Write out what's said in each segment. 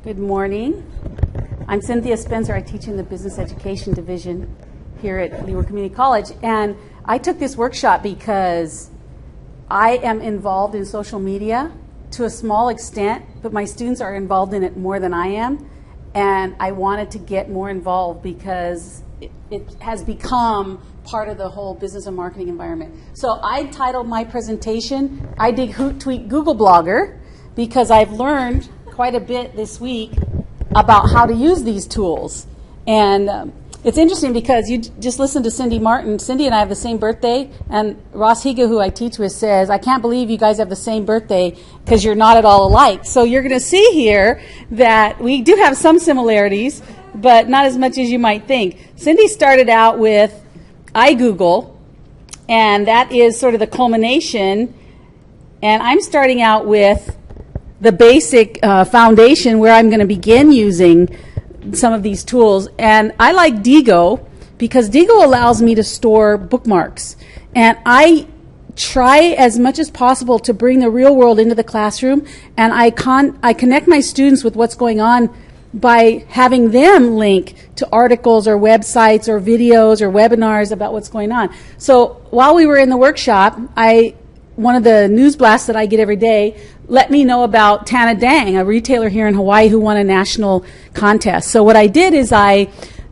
Good morning. I'm Cynthia Spencer. I teach in the Business Education Division here at Leeward Community College. And I took this workshop because I am involved in social media to a small extent, but my students are involved in it more than I am. And I wanted to get more involved because it has become part of the whole business and marketing environment. So I titled my presentation, iDiigHootTweetGoogleBlogger, because I've learned quite a bit this week about how to use these tools. And it's interesting because you just listen to Cindy Martin. Cindy and I have the same birthday, and Ross Higa, who I teach with, says, I can't believe you guys have the same birthday because you're not at all alike. So you're going to see here that we do have some similarities, but not as much as you might think. Cindy started out with iGoogle, and that is sort of the culmination, and I'm starting out with the basic foundation where I'm going to begin using some of these tools. And I like Diigo because Diigo allows me to store bookmarks. And I try as much as possible to bring the real world into the classroom, and I connect my students with what's going on by having them link to articles or websites or videos or webinars about what's going on. So while we were in the workshop, one of the news blasts that I get every day let me know about Tana Dang, a retailer here in Hawaii who won a national contest. So what I did is I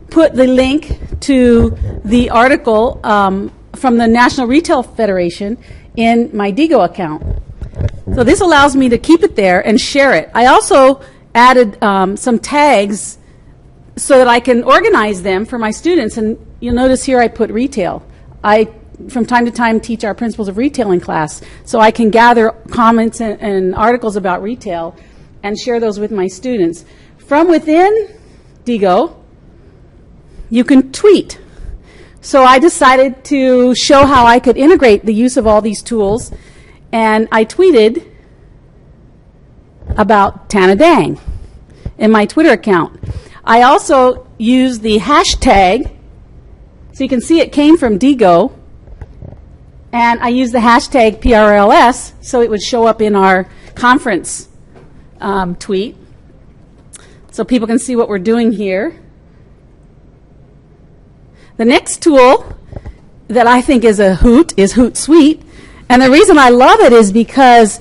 put the link to the article from the National Retail Federation in my Diigo account. So this allows me to keep it there and share it. I also added some tags so that I can organize them for my students. And you'll notice here I put retail. I from time to time teach our principles of retailing class, so I can gather comments and articles about retail and share those with my students. From within Diigo, you can tweet. So I decided to show how I could integrate the use of all these tools, and I tweeted about Tana Dang in my Twitter account. I also used the hashtag, so you can see it came from Diigo, and I used the hashtag PRLS so it would show up in our conference tweet so people can see what we're doing here. The next tool that I think is a hoot is Hootsuite, and the reason I love it is because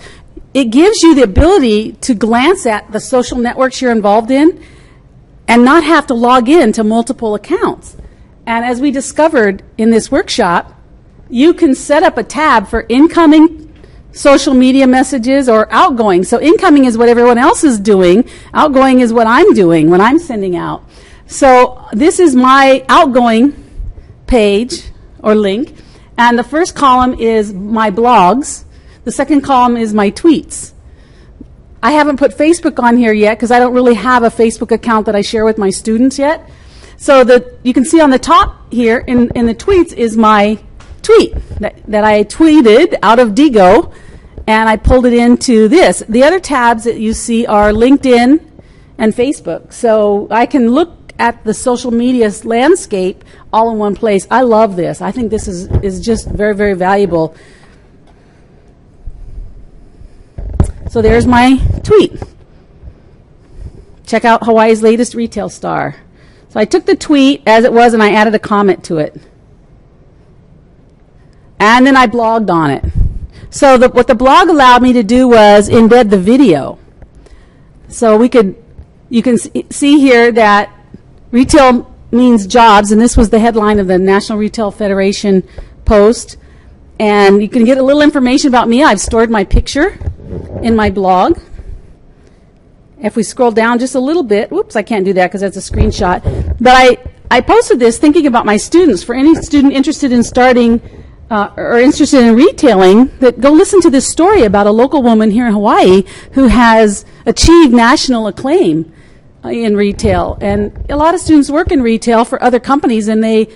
it gives you the ability to glance at the social networks you're involved in and not have to log in to multiple accounts. And as we discovered in this workshop, you can set up a tab for incoming social media messages or outgoing. So incoming is what everyone else is doing. Outgoing is what I'm doing when I'm sending out. So this is my outgoing page or link. And the first column is my blogs. The second column is my tweets. I haven't put Facebook on here yet because I don't really have a Facebook account that I share with my students yet. So you can see on the top here in the tweets is my tweet that I tweeted out of Diigo, and I pulled it into this. The other tabs that you see are LinkedIn and Facebook. So I can look at the social media landscape all in one place. I love this. I think this is just very, very valuable. So there's my tweet. Check out Hawaii's latest retail star. So I took the tweet as it was and I added a comment to it. And then I blogged on it. So what the blog allowed me to do was embed the video. So you can see here that retail means jobs, and this was the headline of the National Retail Federation post. And you can get a little information about me. I've stored my picture in my blog. If we scroll down just a little bit, whoops, I can't do that because that's a screenshot. But I posted this thinking about my students. For any student interested in starting or interested in retailing, that go listen to this story about a local woman here in Hawaii who has achieved national acclaim in retail. And a lot of students work in retail for other companies, and they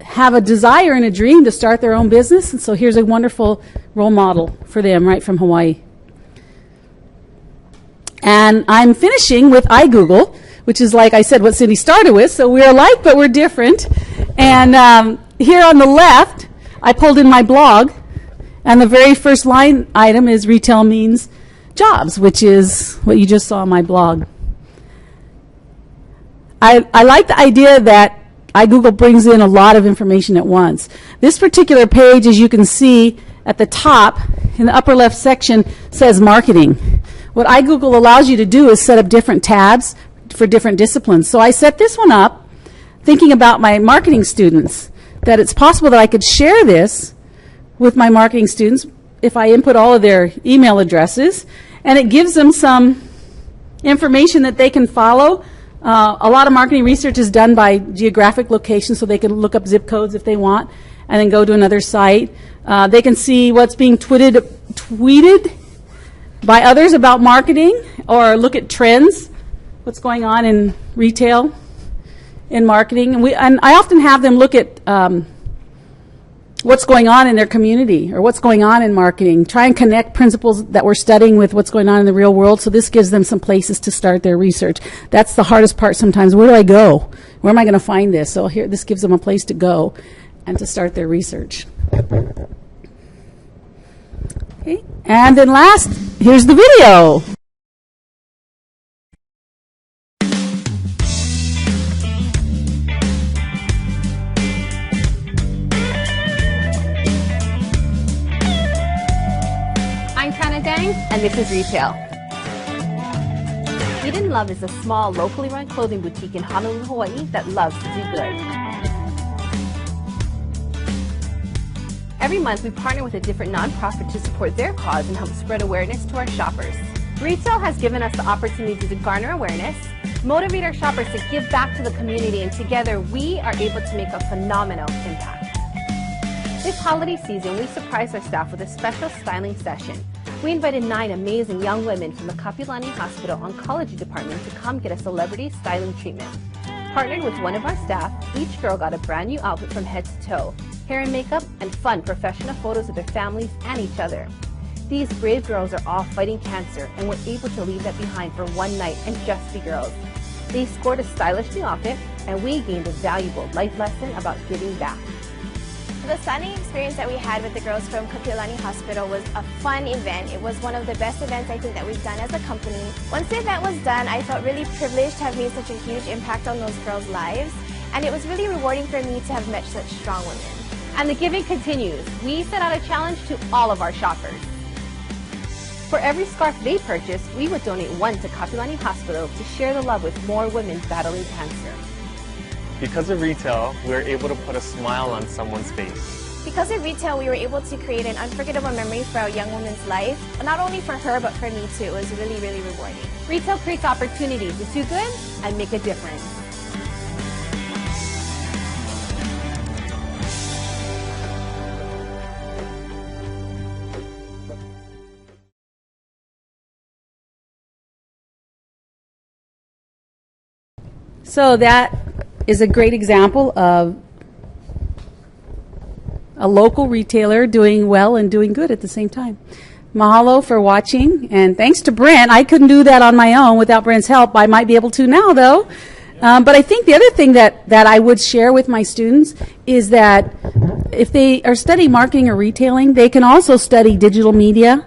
have a desire and a dream to start their own business. And so here's a wonderful role model for them right from Hawaii. And I'm finishing with iGoogle, which is, like I said, what Cindy started with. So we're alike, but we're different. And here on the left, I pulled in my blog, and the very first line item is retail means jobs, which is what you just saw on my blog. I like the idea that iGoogle brings in a lot of information at once. This particular page, as you can see at the top, in the upper left section, says marketing. What iGoogle allows you to do is set up different tabs for different disciplines. So I set this one up thinking about my marketing students, that it's possible that I could share this with my marketing students if I input all of their email addresses, and it gives them some information that they can follow. A lot of marketing research is done by geographic location, so they can look up zip codes if they want and then go to another site. They can see what's being tweeted by others about marketing, or look at trends, what's going on in retail, in marketing. And I often have them look at what's going on in their community or what's going on in marketing. Try and connect principles that we're studying with what's going on in the real world. So this gives them some places to start their research. That's the hardest part sometimes. Where do I go? Where am I going to find this? So here, this gives them a place to go and to start their research. Okay. And then last, here's the video. And this is Retail. Eden Love is a small, locally run clothing boutique in Honolulu, Hawaii that loves to do good. Every month, we partner with a different nonprofit to support their cause and help spread awareness to our shoppers. Retail has given us the opportunity to garner awareness, motivate our shoppers to give back to the community, and together we are able to make a phenomenal impact. This holiday season, we surprised our staff with a special styling session. We invited 9 amazing young women from the Kapilani Hospital Oncology Department to come get a celebrity styling treatment. Partnered with one of our staff, each girl got a brand new outfit from head to toe, hair and makeup, and fun professional photos of their families and each other. These brave girls are all fighting cancer and were able to leave that behind for one night and just be girls. They scored a stylish new outfit, and we gained a valuable life lesson about giving back. The styling experience that we had with the girls from Kapiolani Hospital was a fun event. It was one of the best events I think that we've done as a company. Once the event was done, I felt really privileged to have made such a huge impact on those girls' lives, and it was really rewarding for me to have met such strong women. And the giving continues. We set out a challenge to all of our shoppers. For every scarf they purchase, we would donate one to Kapilani Hospital to share the love with more women battling cancer. Because of Retail, we were able to put a smile on someone's face. Because of Retail, we were able to create an unforgettable memory for our young woman's life. Not only for her, but for me too. It was really, really rewarding. Retail creates opportunities to do good and make a difference. So that is a great example of a local retailer doing well and doing good at the same time. Mahalo for watching, and thanks to Brent. I couldn't do that on my own without Brent's help. I might be able to now, though. But I think the other thing that I would share with my students is that if they are studying marketing or retailing, they can also study digital media,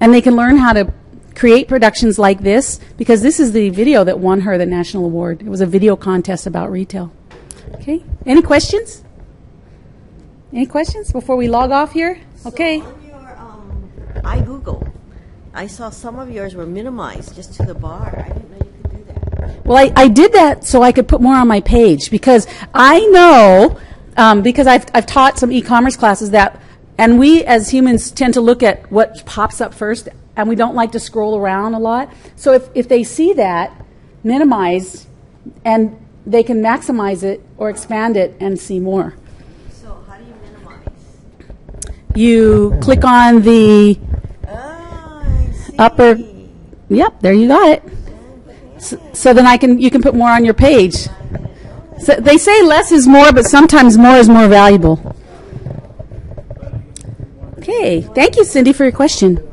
and they can learn how to create productions like this, because this is the video that won her the national award. It was a video contest about retail. Okay, any questions? Any questions before we log off here? Okay. So on your iGoogle, I saw some of yours were minimized just to the bar. I didn't know you could do that. Well, I did that so I could put more on my page, because I know, because I've taught some e-commerce classes that, and we as humans tend to look at what pops up first, and we don't like to scroll around a lot. So if they see that, minimize, and they can maximize it or expand it and see more. So how do you minimize? You click on the upper, yep, there you got it. So then you can put more on your page. So they say less is more, but sometimes more is more valuable. Okay, thank you, Cindy, for your question.